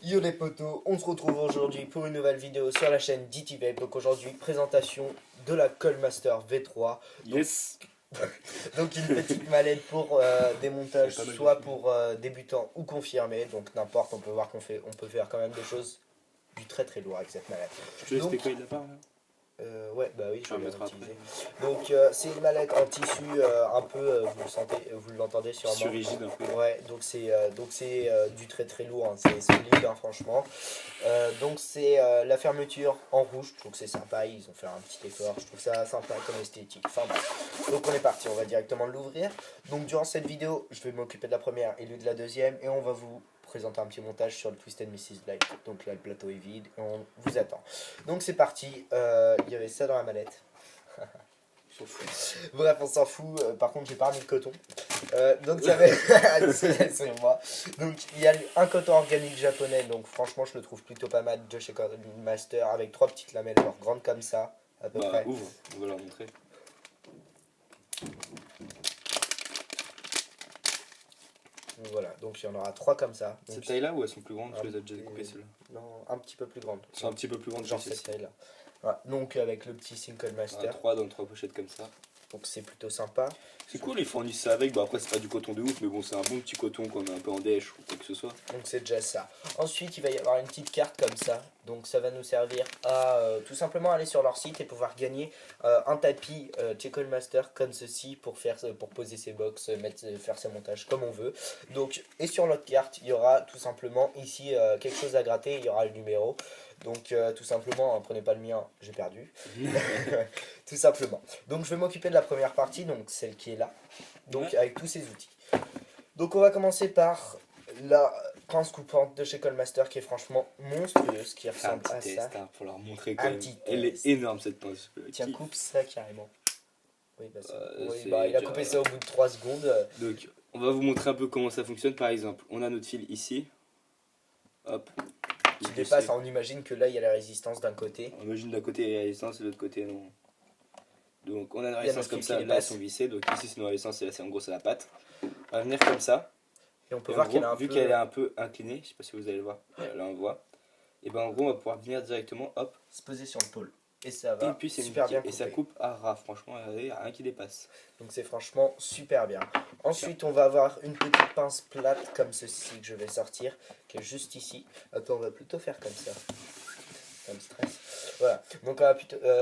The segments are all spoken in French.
Yo les potos, on se retrouve aujourd'hui pour une nouvelle vidéo sur la chaîne DTVape. Donc aujourd'hui, présentation de la Callmaster V3. Yes. Donc une petite mallette pour des montages, soit pour débutants ou confirmés. Donc n'importe, on peut voir on peut faire quand même des choses du très très lourd avec cette mallette. Je te laisse tes couilles de la part là. Ouais, bah oui, je vais mettre l'utiliser. Donc c'est une mallette en tissu un peu, vous le sentez, vous l'entendez sûrement. Sur rigide un peu. Ouais, donc c'est du très très lourd, hein, c'est solide hein, franchement. Donc c'est la fermeture en rouge, je trouve que c'est sympa, ils ont fait un petit effort, je trouve ça sympa comme esthétique. Enfin bref, donc on est parti, on va directement l'ouvrir. Donc durant cette vidéo, je vais m'occuper de la première et lui de la deuxième, et on va vous présenter un petit montage sur le Twisted Mrs. Light. Donc là le plateau est vide et on vous attend. Donc c'est parti, il y avait ça dans la mallette. Bref, on s'en fout. Par contre, j'ai pas remis le coton. Donc, il y avait. C'est moi. Donc, il y a un coton organique japonais. Donc, franchement, je le trouve plutôt pas mal de chez Callmaster. Avec 3 petites lamelles, genre grandes comme ça, à peu près. Ouvre, on va leur montrer. Donc, voilà, donc il y en aura 3 comme ça. Cette taille là ou elles sont plus grandes? Tu les as déjà découpées celles-là? Non, un petit peu plus grandes. Elles sont un petit peu plus grandes, genre cette taille là. Voilà, donc, avec le petit Callmaster. 3 dans 3 pochettes comme ça. Donc c'est plutôt sympa. C'est cool, ils fournissent ça avec. Bah après, c'est pas du coton de ouf, mais bon, c'est un bon petit coton qu'on a un peu en dèche ou quoi que ce soit. Donc c'est déjà ça. Ensuite, il va y avoir une petite carte comme ça. Donc ça va nous servir à tout simplement aller sur leur site et pouvoir gagner un tapis Callmaster comme ceci pour poser ses box, faire ses montages comme on veut. Donc, et sur l'autre carte, il y aura tout simplement ici quelque chose à gratter. Il y aura le numéro. Donc tout simplement, prenez pas le mien, j'ai perdu. Tout simplement. Donc je vais m'occuper de la première partie, donc celle qui est là. Donc avec tous ces outils. Donc on va commencer par la pince coupante de chez Callmaster qui est franchement monstrueuse, qui ressemble à ça. Pour leur montrer quand même. Elle est énorme cette pince. Tiens, coupe ça carrément. Oui, bah, il a coupé ça au bout de 3 secondes. Donc on va vous montrer un peu comment ça fonctionne. Par exemple, on a notre fil ici. Hop. Qui dépasse, on imagine que là il y a la résistance d'un côté. On imagine d'un côté il y a la résistance et de l'autre côté non. Donc on a la résistance comme ça, là elles sont vissées, donc ici c'est nos résistances et là c'est en gros c'est la patte. On va venir comme ça. Et on peut voir qu'elle vu qu'elle est un peu inclinée, je sais pas si vous allez le voir, là on le voit. Et ben en gros on va pouvoir venir directement, hop. Se poser sur le pôle. Et ça va et puis super bien couper. Et ça coupe à ras, franchement il n'y a rien qui dépasse. Donc c'est franchement super bien. Ensuite on va avoir une petite pince plate comme ceci que je vais sortir, qui est juste ici. Attends, on va plutôt faire comme ça. Ça me stresse. Voilà, donc,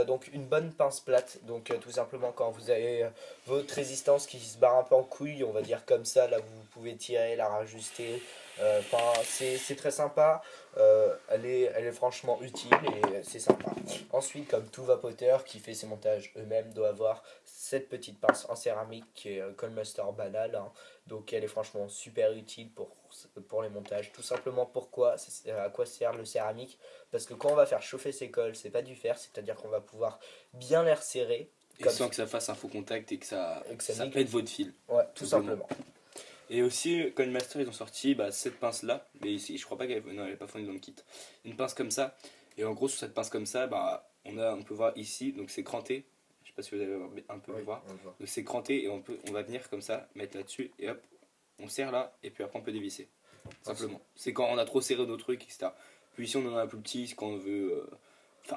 donc une bonne pince plate, donc tout simplement quand vous avez votre résistance qui se barre un peu en couille, on va dire comme ça, là vous pouvez tirer, la rajuster, c'est très sympa, elle est franchement utile et c'est sympa. Ensuite, comme tout vapoteur qui fait ses montages eux-mêmes doit avoir cette petite pince en céramique qui est Callmaster banal, hein. Donc elle est franchement super utile pour les montages. Tout simplement pourquoi, à quoi sert le céramique? Parce que quand on va faire chauffer ces cols, c'est pas du fer, c'est-à-dire qu'on va pouvoir bien les resserrer. Et sans que ça fasse un faux contact et que ça pète votre fil. Ouais, tout simplement. Et aussi, Callmaster ils ont sorti cette pince là, mais ici je crois pas qu'elle n'est pas fournie dans le kit. Une pince comme ça, et en gros sur cette pince comme ça, on peut voir ici, donc c'est cranté. Je sais pas si vous allez un peu voir. Donc c'est cranté et on va venir comme ça, mettre là-dessus et hop, on serre là et puis après on peut dévisser. Simplement. C'est quand on a trop serré nos trucs, etc. Puis ici on en a un plus petit, quand on veut.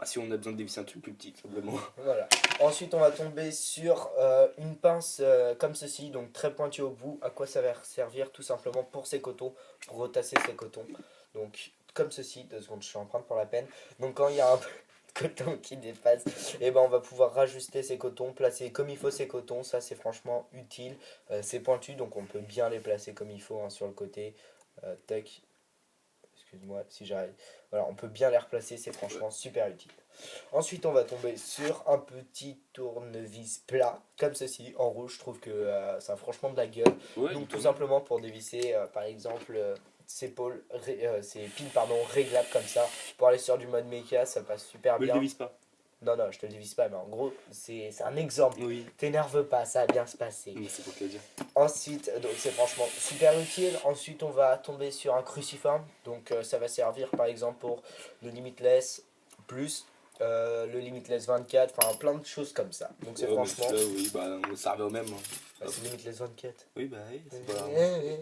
Si on a besoin de dévisser un truc plus petit, simplement. Voilà. Ensuite, on va tomber sur une pince comme ceci, donc très pointue au bout. À quoi ça va servir? Tout simplement pour ses cotons, pour retasser ses cotons. Donc, comme ceci, 2 secondes, je suis en train pour la peine. Donc, quand il y a un peu de coton qui dépasse, et on va pouvoir rajuster ses cotons, placer comme il faut ses cotons. Ça, c'est franchement utile. C'est pointu, donc on peut bien les placer comme il faut hein, sur le côté. Tac. Excuse-moi si j'arrive. Voilà, on peut bien les replacer, c'est franchement super utile. Ensuite, on va tomber sur un petit tournevis plat, comme ceci, en rouge. Je trouve que ça a franchement de la gueule. Ouais, donc, tout simplement pour dévisser, par exemple, ces piles réglables comme ça. Pour aller sur du mode mecha, ça passe super bien. Ne le dévisse pas. Non, je te le dévisse pas, mais en gros, c'est un exemple. Oui. T'énerve pas, ça va bien se passer. Oui, c'est pour te le dire. Ensuite, donc c'est franchement super utile. Ensuite, on va tomber sur un cruciforme. Donc, ça va servir par exemple pour le Limitless plus le Limitless 24, enfin plein de choses comme ça. Donc, c'est franchement. Là, oui, on servait au même. C'est Limitless 24. Oui, c'est pas grave.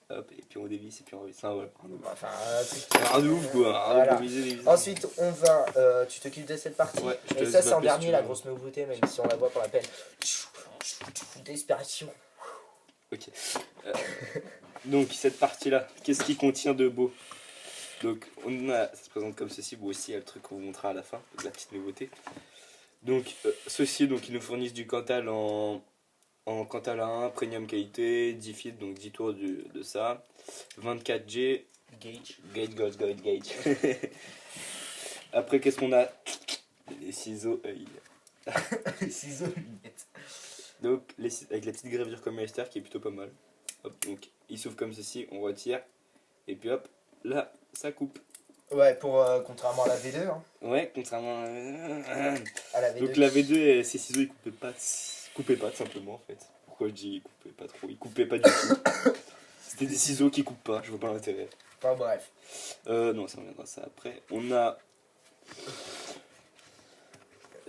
hop, et puis on dévisse, et puis on revisse. Enfin, voilà. Enfin, un truc. Un de ouf, quoi. Un Voilà. improvisé, dévisé. Ensuite, on va. Tu t'occupes de cette partie. Ouais, je te Et laisse ça, c'est en vaper si dernier, tu la veux. grosse nouveauté, même si on la voit pour la peine. Desperation. Ok. Donc, cette partie-là, qu'est-ce qui contient de beau? Donc, ça se présente comme ceci. Bon, aussi, il y a le truc qu'on vous montrera à la fin, la petite nouveauté. Donc, ceci, donc, ils nous fournissent du Cantal en Cantal A1, premium qualité, 10 fils, donc 10 tours de ça. 24G. Gauge. Après, qu'est-ce qu'on a? Les ciseaux œil. Les ciseaux lunettes. Donc, avec la petite gravure comme Master qui est plutôt pas mal. Hop, donc, il s'ouvre comme ceci, on retire. Et puis hop, là, ça coupe. Ouais, contrairement à la V2. Hein. Ouais, contrairement À la V2. Donc, la V2, ses ciseaux, ils coupaient pas tout simplement en fait. Pourquoi je dis ils coupaient pas trop? Ils coupaient pas du tout. C'était des ciseaux qui coupent pas, je vois pas l'intérêt. Enfin bref. Non, ça reviendra ça après. On a.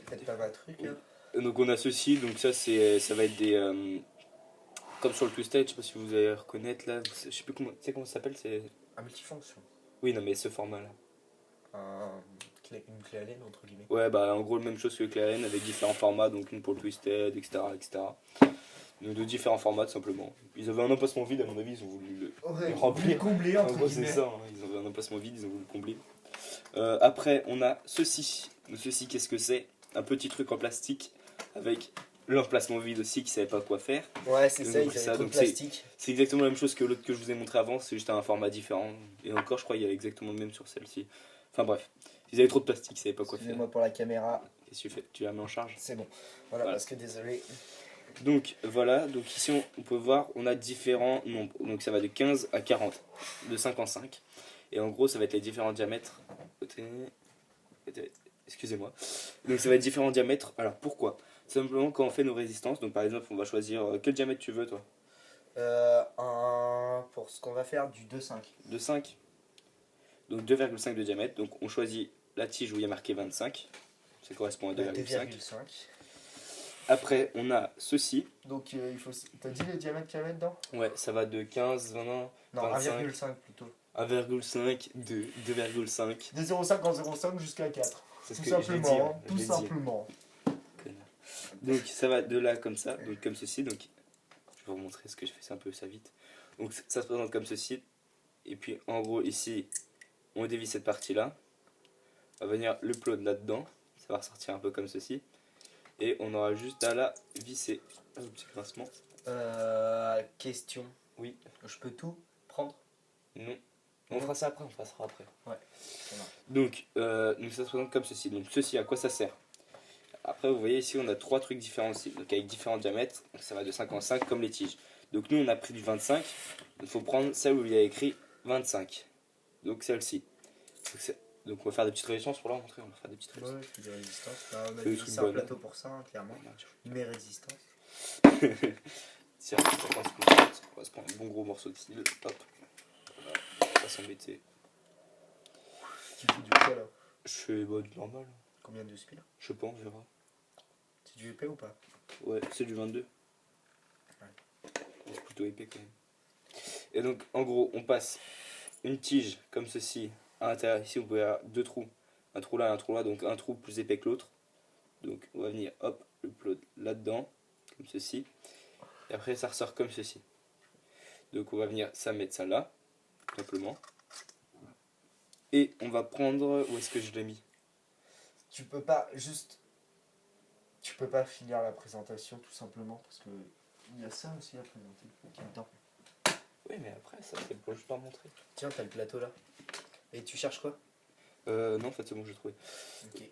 Faites pas un truc. Hein. Donc on a ceci, donc ça va être des comme sur le Twisted, je sais pas si vous allez reconnaître là, je sais plus comment, tu sais comment ça s'appelle, c'est Un multifonction. oui non mais ce format là. Une clé Allen entre guillemets. Ouais bah en gros la même chose que le Claren avec différents formats, donc une pour le Twisted, etc. Donc de différents formats tout simplement. Ils avaient un emplacement vide à mon avis, ils ont voulu le remplir. Combler En entre gros c'est guillemets. ça, hein. Ils avaient un emplacement vide, ils ont voulu le combler. Après on a ceci. Donc, ceci qu'est-ce que c'est? Un petit truc en plastique avec l'emplacement vide aussi qui savait pas quoi faire. Ouais, c'est Donc, ça, ils donc, avaient ça, trop de donc, plastique. C'est exactement la même chose que l'autre que je vous ai montré avant, c'est juste un format différent. Et encore je crois qu'il y a exactement le même sur celle-ci. Enfin bref, ils avaient trop de plastique, ils savaient pas quoi faire. Excusez-moi pour la caméra. Qu'est-ce que tu fais? Tu la mets en charge? C'est bon. Voilà, Voilà. parce que désolé. Donc voilà, donc ici on peut voir, on a différents nombres. Donc ça va de 15 à 40, de 5 en 5. Et en gros ça va être les différents diamètres. Excusez-moi. Donc ça va être différents diamètres. Alors pourquoi? Simplement quand on fait nos résistances, donc par exemple on va choisir quel diamètre tu veux toi? Pour ce qu'on va faire du 2,5. De 5. Donc 2,5 de diamètre. Donc on choisit la tige où il y a marqué 25. Ça correspond à 2,5. 2,5. Après on a ceci. Donc il faut. T'as dit le diamètre qu'il y avait dedans? Ouais, ça va de 15, 20, Non, 25. 1,5 plutôt. 1,5, 2, 2,5. De 0,5 en 0,5 jusqu'à 4. C'est ce Tout que je l'ai dit, simplement. hein, je Tout l'ai dit. simplement. Connard. Donc ça va de là comme ça, donc comme ceci. Donc je vais vous montrer ce que j'ai fait, c'est un peu ça vite. Donc ça se présente comme ceci. Et puis en gros ici, on dévisse cette partie là. On va venir le plot là-dedans. Ça va ressortir un peu comme ceci. Et on aura juste à la visser. Un petit grincement. Question. Oui. Je peux tout prendre? Non. On fera ça après, on fera ça après. Ouais. Ça marche. Donc ça se présente comme ceci. Donc ceci, à quoi ça sert? Après, vous voyez ici, on a 3 trucs différents aussi, donc avec différents diamètres. Donc ça va de 5 en 5 comme les tiges. Donc nous, on a pris du 25. Il faut prendre celle où il y a écrit 25. Donc celle-ci. Donc on va faire des petites résistances pour la montrer. On va faire des petites résistances. Ouais, je fais des résistances. Bah, on a Des dit trucs c'est un bonnes. plateau pour ça, hein, clairement. Mes résistances. Tiens, on va se prendre un bon gros morceau de fil. Hop. Voilà. On va pas s'embêter. Tu fais du quoi là? Je fais du normal. Combien de spill? Je sais pas, on verra. C'est du épais ou pas? Ouais, c'est du 22. Ouais. C'est plutôt épais quand même. Et donc, en gros, on passe une tige comme ceci à l'intérieur. Ici, vous pouvez avoir 2 trous. Un trou là et un trou là. Donc, un trou plus épais que l'autre. Donc, on va venir, hop, le plot là-dedans. Comme ceci. Et après, ça ressort comme ceci. Donc, on va venir ça mettre ça là. Tout simplement. Et on va prendre... Où est-ce que je l'ai mis? Tu peux pas juste. Tu peux pas finir la présentation tout simplement parce que il y a ça aussi à présenter. En même temps. Oui, mais après, ça, c'est pour juste pas montrer. Tiens, t'as le plateau là. Et tu cherches quoi? Non, en fait, c'est bon, j'ai trouvé. Ok.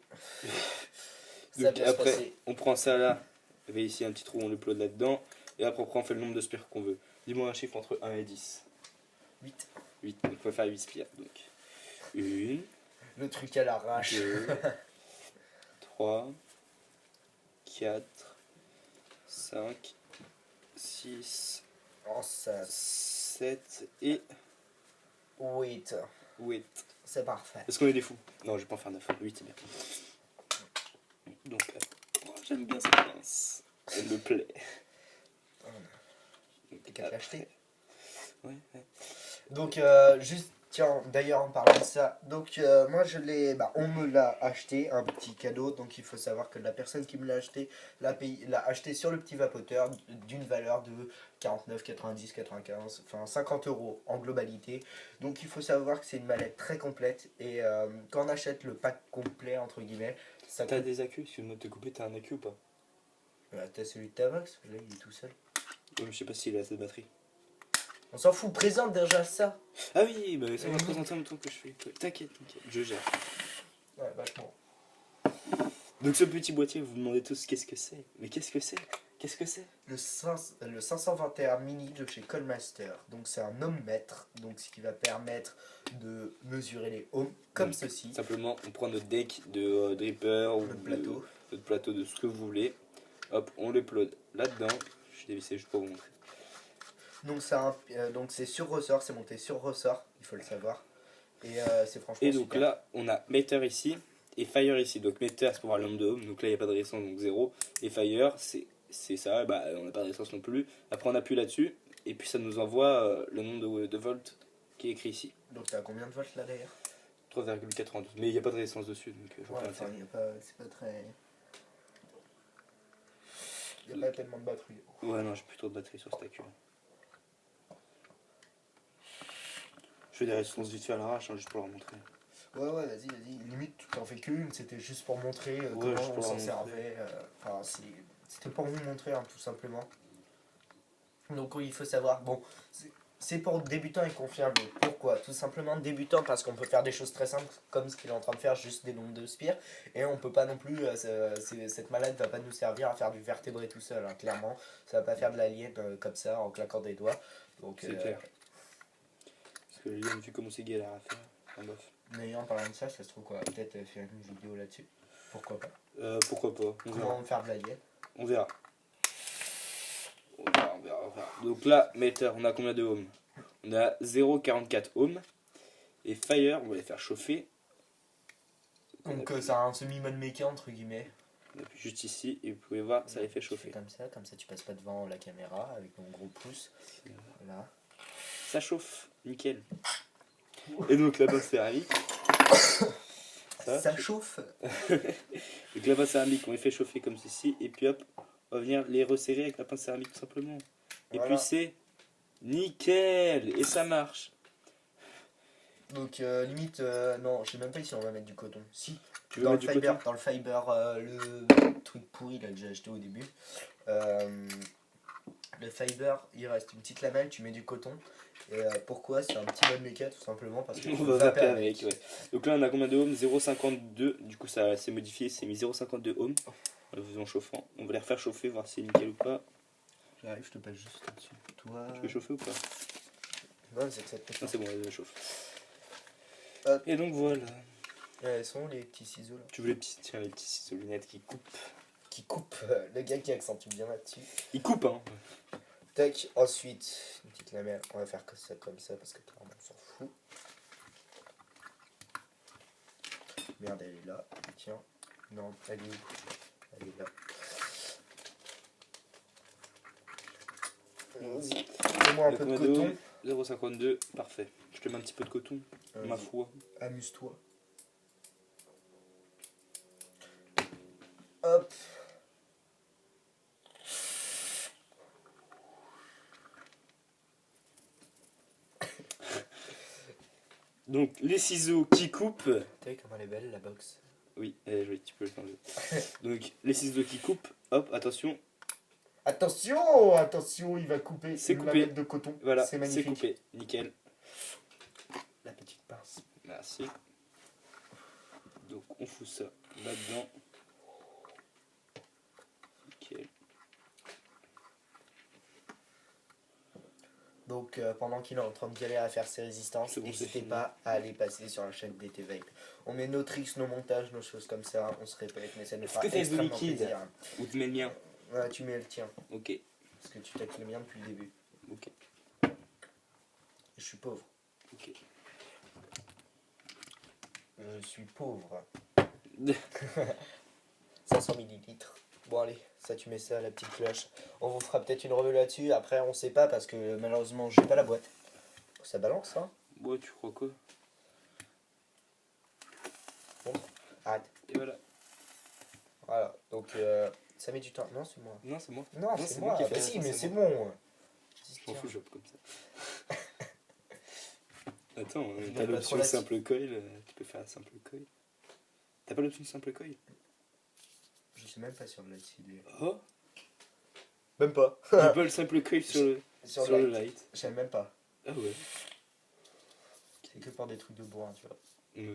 Donc, après, on prend ça là. Il y avait ici un petit trou, on le plot là-dedans. Et après, on fait le nombre de spires qu'on veut. Dis-moi un chiffre entre 1 et 10. 8. 8. Donc, on va faire 8 spires. Donc, 1, Le truc à l'arrache. 2, 3, 4, 5, 6, Oh, ça. 7 et 8. 8. C'est parfait. Est-ce qu'on est des fous? Non, je vais pas en faire 9. 8, c'est bien. Donc, j'aime bien cette pince. Elle me plaît. T'es qu'à l'acheter. Ouais, ouais. Donc, juste, tiens, d'ailleurs, en parlant de ça, donc, moi, on me l'a acheté, un petit cadeau. Donc, il faut savoir que la personne qui me l'a acheté, l'a acheté sur le petit vapoteur d'une valeur de 49, 90, 95, enfin 50 euros en globalité. Donc, il faut savoir que c'est une mallette très complète. Et quand on achète le pack complet, entre guillemets, ça T'as coûte. des accus? Excuse-moi de te couper, t'as un accu ou pas? T'as celui de ta box, là, il est tout seul. Ouais, mais je sais pas s'il a assez de batterie. On s'en fout, présente déjà ça. Ah oui, bah ça va présenter en même temps que je fais. T'inquiète, je gère. Ouais, vachement. Donc ce petit boîtier, vous vous demandez tous qu'est-ce que c'est. Mais qu'est-ce que c'est? Qu'est-ce que c'est? Le 521 mini de chez Callmaster. Donc c'est un ohmmètre, donc ce qui va permettre de mesurer les ohms comme Donc, ceci. Simplement, on prend notre deck de dripper ou Notre plateau. notre plateau de ce que vous voulez. Hop, on l'upload là-dedans. Je vais dévisser juste pour vous montrer. Donc c'est sur ressort, c'est monté sur ressort, il faut le savoir. Et c'est franchement Et donc super. là, on a meter ici et fire ici. Donc meter, c'est pour voir le nombre de ohms. Donc là, il n'y a pas de résistance, donc 0. Et fire, c'est ça, bah, on n'a pas de résistance non plus. Après, on appuie là-dessus. Et puis ça nous envoie le nombre de volts qui est écrit ici. Donc t'as combien de volts là d'ailleurs? 3,92. Mais il n'y a pas de résistance dessus. Donc je vois Ouais, pas enfin, l'intérêt. c'est pas très. Il n'y a pas tellement de batterie. Ouais, non, j'ai plus trop de batterie sur cet accu. Je fais des résistances vite fait à l'arrache, hein, juste pour leur montrer. Ouais, vas-y. Limite, tu t'en fais qu'une, c'était juste pour montrer Ouais, juste comment on pour s'en leur servait. Enfin, c'était pour vous montrer, hein, tout simplement. Donc, oui, il faut savoir. Bon, c'est pour débutants et confirmés. Pourquoi? Tout simplement débutant parce qu'on peut faire des choses très simples comme ce qu'il est en train de faire, juste des nombres de spires. Et on peut pas non plus. Cette mallette va pas nous servir à faire du vertébré tout seul, hein, clairement. Ça va pas faire de l'alien comme ça en claquant des doigts. Donc, C'est clair. Parce que j'ai vu comment c'est galère à faire. Enfin, bref. mais en parlant de ça, ça se trouve quoi? Peut-être faire une vidéo là-dessus. Pourquoi pas? Pourquoi pas, on verra. Comment faire de l'alien? On verra. On verra. Donc là, meter, on a combien de ohms? On a 0,44 ohms. Et fire, on va les faire chauffer. Donc ça a un semi-mode méca entre guillemets. On appuie juste ici et vous pouvez voir, ça les fait Tu chauffer. fais comme ça tu passes pas devant la caméra avec mon gros pouce. Voilà. Ça chauffe, nickel. Et donc la base céramique. Ça chauffe. Donc la base céramique, on les fait chauffer comme ceci. Et puis hop, on va venir les resserrer avec la pince céramique tout simplement. Et Voilà. puis c'est nickel. Et ça marche. Donc limite, non, je sais même pas si on va mettre du coton. Si, Tu veux dans le mettre du fiber, coton? dans le fiber, le truc pourri là que j'ai acheté au début. Le fiber, il reste une petite lamelle, tu mets du coton. Et pourquoi? C'est un petit mode méca tout simplement parce que On tu va peux vaper vaper avec, ouais. Donc là on a combien de ohms? 0,52. Du coup ça s'est modifié, c'est mis 0,52 ohms. En le faisant chauffant. On va les refaire chauffer, voir si c'est nickel ou pas. J'arrive, je te passe juste là-dessus. Toi. Tu veux chauffer ou pas? Non, c'est que ça te Non, c'est bon, elle chauffe. Hop. Et donc voilà. Elles sont où les petits ciseaux là? Tu veux les petits, tiens, les petits ciseaux lunettes qui coupent. Qui coupe, le gars qui accentue bien là-dessus. Ils coupent, hein. Tac, ensuite, une petite lamelle, on va faire que ça comme ça parce que clairement on s'en fout. Merde, elle est là, tiens. Non, elle est où? Elle est là. Vas-y, fais-moi un peu de coton. 0,52, parfait. Je te mets un petit peu de coton, ma Vas-y, foi. amuse-toi. Hop. Donc les ciseaux qui coupent. T'as vu comment elle est belle la box? Oui, elle est jolie, tu peux le changer. Donc les ciseaux qui coupent, hop, attention. Attention, il va couper C'est une coupé. lamelle de coton. Voilà, C'est c'est magnifique. coupé, nickel. La petite pince. Merci. Donc on fout ça là-dedans. Nickel. Donc pendant qu'il est en train de galérer à faire ses résistances, C'est bon, c'est n'hésitez fini. pas à aller passer sur la chaîne DT Vape. On met nos tricks, nos montages, nos choses comme ça, on se répète, mais ça nous Est-ce fera que t'as du extrêmement liquide? plaisir. Ou tu mets le mien? Ouais, tu mets le tien, Ok, parce que tu tacles le mien depuis le début. ok, Je suis pauvre. ok. Je suis pauvre. 500 millilitres. Bon allez, ça tu mets ça à la petite cloche. On vous fera peut-être une revue là-dessus. Après on sait pas parce que malheureusement j'ai pas la boîte. ça balance, hein. Ouais, tu crois quoi? Arrête. Et voilà. Voilà, donc ça met du temps. Non, c'est moi. Non, c'est moi. Non, c'est c'est moi. moi qui ai Bah fait si, ça, mais c'est c'est moi. bon. Je m'en fous, je joue comme ça. Attends, Rigole t'as pas l'option trop là-dessus. simple coil, tu peux faire un simple coil. T'as pas l'option simple coil? Je suis même pas sûr de là-dessus. Oh, Même pas. il pas le simple coil sur le, Sur sur le le light. light. Je sais même pas. Ah ouais, C'est que pour des trucs de bourrin, tu vois.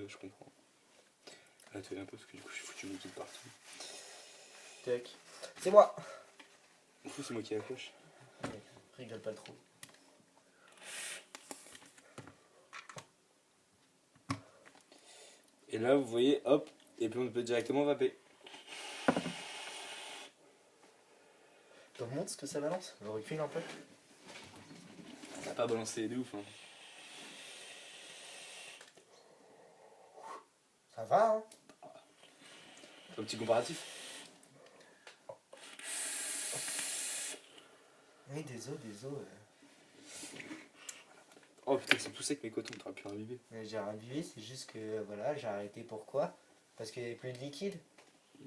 je comprends. Attends un peu parce que du coup je suis foutu de partout. Tac. C'est moi. Du coup c'est moi qui accroche. Rigole pas trop. Et là vous voyez, hop, et puis on peut directement vaper. Tu remontes ce que ça balance. Je recule un peu. Ça n'a pas balancé de ouf. Hein. Ça va, hein. Un petit comparatif. Oui, des os. Oh putain, c'est tout sec mes cotons, t'aurais pu imbiber. Mais j'ai ravivé, c'est juste que voilà, j'ai arrêté. Pourquoi? Parce qu'il n'y avait plus de liquide.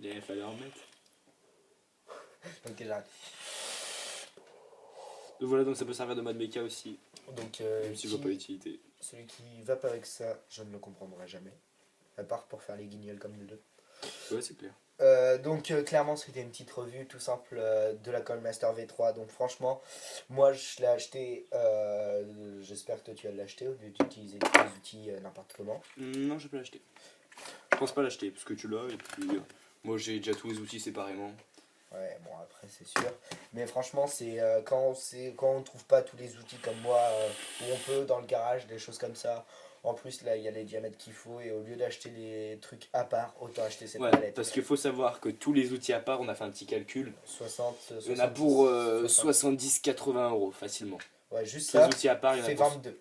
Il fallait en mettre. Donc j'arrête. Donc voilà, donc ça peut servir de mode méca aussi. Donc Même si je vois pas l'utilité. celui qui vape avec ça, je ne le comprendrai jamais. À part pour faire les guignols comme nous deux. Ouais, c'est clair. Donc clairement c'était une petite revue tout simple de la Codemaster V3. Donc franchement moi je l'ai acheté, j'espère que toi tu vas l'acheter au lieu d'utiliser tous les outils n'importe comment. Non, je peux l'acheter. Je pense pas l'acheter parce que tu l'as et puis moi j'ai déjà tous les outils séparément. Ouais bon après c'est sûr. Mais franchement c'est quand on trouve pas tous les outils comme moi où on peut dans le garage, des choses comme ça. En plus là il y a les diamètres qu'il faut et au lieu d'acheter les trucs à part, autant acheter cette Ouais, palette. parce qu'il faut savoir que tous les outils à part, on a fait un petit calcul. 60, Il y en a pour 60. 70-80 euros facilement. Ouais juste Tous les ça outils à part, il y en a fait pour 22.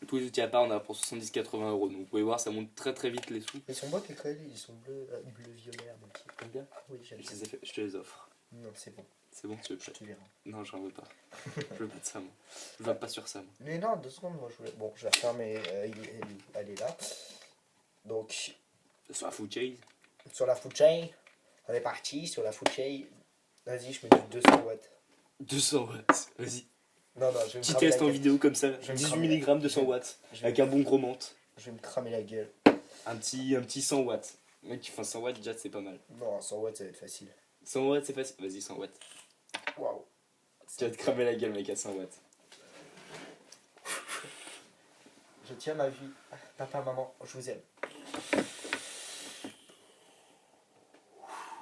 tous les outils à part, on a pour 70-80 euros. Donc vous pouvez voir, ça monte très très vite les sous. Ils sont beaux tes colis, ils sont bleu violet mon petit. T'aimes bien? Oui j'aime Je, ça. je te les offre. Non c'est bon, C'est bon, tu veux je pas? te verrai. Non, j'en veux pas. Je veux pas de ça, moi. Je veux pas sur ça, moi. Mais non, 2 secondes, moi je voulais. Bon, je vais refermer. Elle est là. Donc, Sur la food chase. sur la food chain, on est parti. Sur la food chain, vas-y, je mets du 200 watts. 200 watts, vas-y. Non, je vais me Petit cramer test la en gueule. vidéo comme ça. Je vais me 18 cramer la- mg 200 watts. Je vais, Avec un bon gros menthe. je vais me cramer la gueule. Un petit 100 watts. Mec, tu fais un 100 watts, déjà c'est pas mal. Non, 100 watts, ça va être facile. 100 watts, c'est facile. Vas-y, 100 watts. Waouh. Tu vas te cramer la gueule, mec, à 100 watts. Je tiens ma vie. Papa, maman, je vous aime.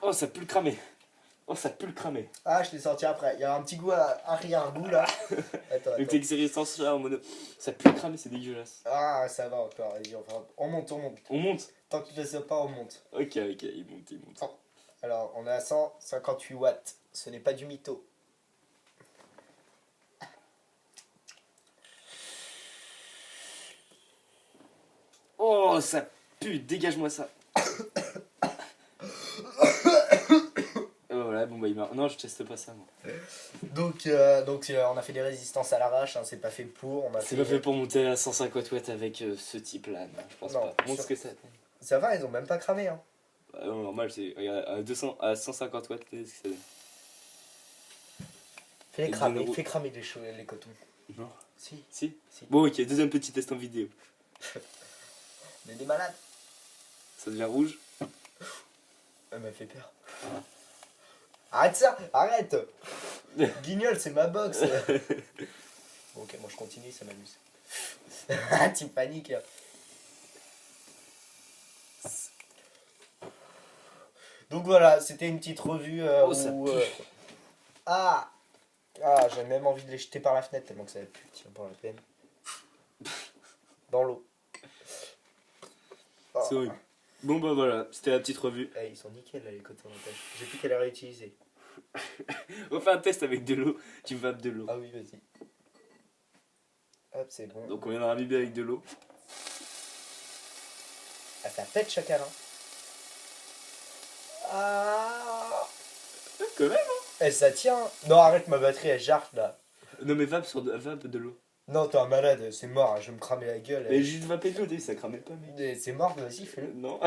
Oh, ça pue le cramer. Oh, ça pue le cramer. Ah, je l'ai sorti après. Il y a un petit goût, arrière-goût là. Attends. Avec l'existence là en mono. Ça pue le cramer, c'est dégueulasse. Ah, ça va encore. Vas-y, on monte. On monte. Tant que tu ne sais pas, on monte. Ok, il monte. Alors, on est à 158 watts. Ce n'est pas du mytho. Oh, ça pue, dégage-moi ça. Voilà, bon bah il meurt. Non, je teste pas ça moi. Donc, on a fait des résistances à l'arrache, hein, c'est pas fait pour. C'est pas fait pour monter à 150 watts avec ce type là, non, je pense Non, pas. Montre sûr. ce que ça. Ça va, ils ont même pas cramé. Hein. Bah, non, normal, c'est regarde, à 150 watts, qu'est-ce que ça donne? Fais-les Et cramer, de l'eau. fais cramer les cotons. Non. Si, Si. si. Bon, ok, deuxième petit test en vidéo. On est des malades. Ça devient rouge. Elle m'a fait peur. Arrête ça, arrête. Guignol, c'est ma box. Bon, ok, moi je continue, ça m'amuse. Tu paniques là. Donc voilà, c'était une petite revue Oh, ça où... pue. Ah, j'ai même envie de les jeter par la fenêtre tellement que ça pue, tiens, pour la peine. Dans l'eau. Oh. C'est horrible. Bon bah voilà, c'était la petite revue. Eh, ils sont nickel là les cotons en tâche. J'ai plus qu'à les réutiliser. On fait un test avec de l'eau. Tu vapes de l'eau. Ah oui, vas-y. Hop, c'est bon. Donc on vient d'en imbiber avec de l'eau. Ah, ça pète chacun. Hein. Ah. Quand même. Eh, ça tient. Non, arrête, ma batterie elle jarre là. Non mais vape de l'eau. Non, t'es un malade, c'est mort, hein, je vais me cramer la gueule. Mais juste 20 pédos, ça cramait pas, mec. C'est mort, vas-y, fais-le. Non.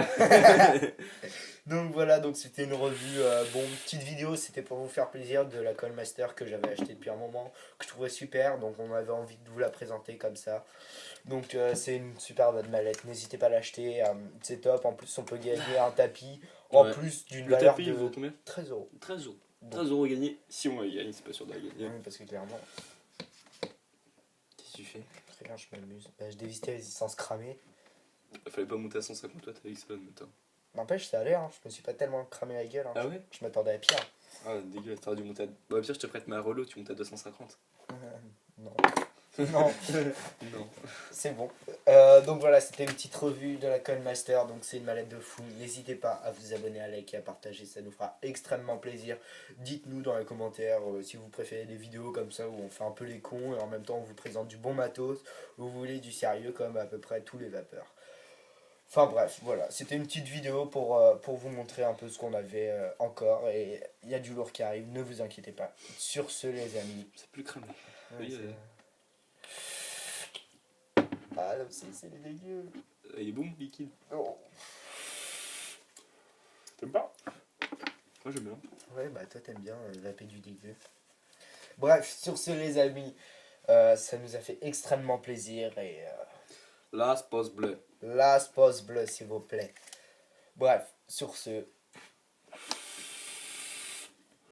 Donc voilà, donc c'était une revue, bon, petite vidéo, c'était pour vous faire plaisir de la Callmaster que j'avais acheté depuis un moment, que je trouvais super, donc on avait envie de vous la présenter comme ça. Donc c'est une super bonne mallette, n'hésitez pas à l'acheter, c'est top, en plus on peut gagner un tapis, en Ouais. plus d'une Le valeur tapis, il vaut de combien? 13 euros. 13 euros. Donc, 13 euros gagnés. Si on gagne, c'est pas sûr de la gagner. oui, parce que clairement, Qu'est-ce que tu fais? très bien, je m'amuse. Bah, je dévistais résistance cramée. Il fallait pas monter à 150 watts avec ça, maintenant. N'empêche, ça allait, hein, je me suis pas tellement cramé la gueule, hein. Ah ouais? Je m'attendais à pire. Ah, dégueulasse, t'aurais dû monter à. Bah, au pire, je te prête ma relo, tu montes à 250. Non. Non. Non. C'est bon. Donc voilà, c'était une petite revue de la Callmaster. Donc c'est une mallette de fou. N'hésitez pas à vous abonner, à liker, à partager. Ça nous fera extrêmement plaisir. Dites-nous dans les commentaires si vous préférez des vidéos comme ça où on fait un peu les cons et en même temps on vous présente du bon matos. Ou vous voulez du sérieux comme à peu près tous les vapeurs. Enfin bref, voilà. C'était une petite vidéo pour vous montrer un peu ce qu'on avait encore. Et il y a du lourd qui arrive. Ne vous inquiétez pas. Sur ce les amis. C'est plus cramé. Ouais, Oui, ah là aussi c'est dégueu. il est bon, liquide. Oh. T'aimes pas? Moi, j'aime bien. Ouais, bah toi t'aimes bien vaper du dégueu. Bref, sur ce les amis, ça nous a fait extrêmement plaisir et Là, poste bleu. la pause bleue s'il vous plaît. Bref, sur ce,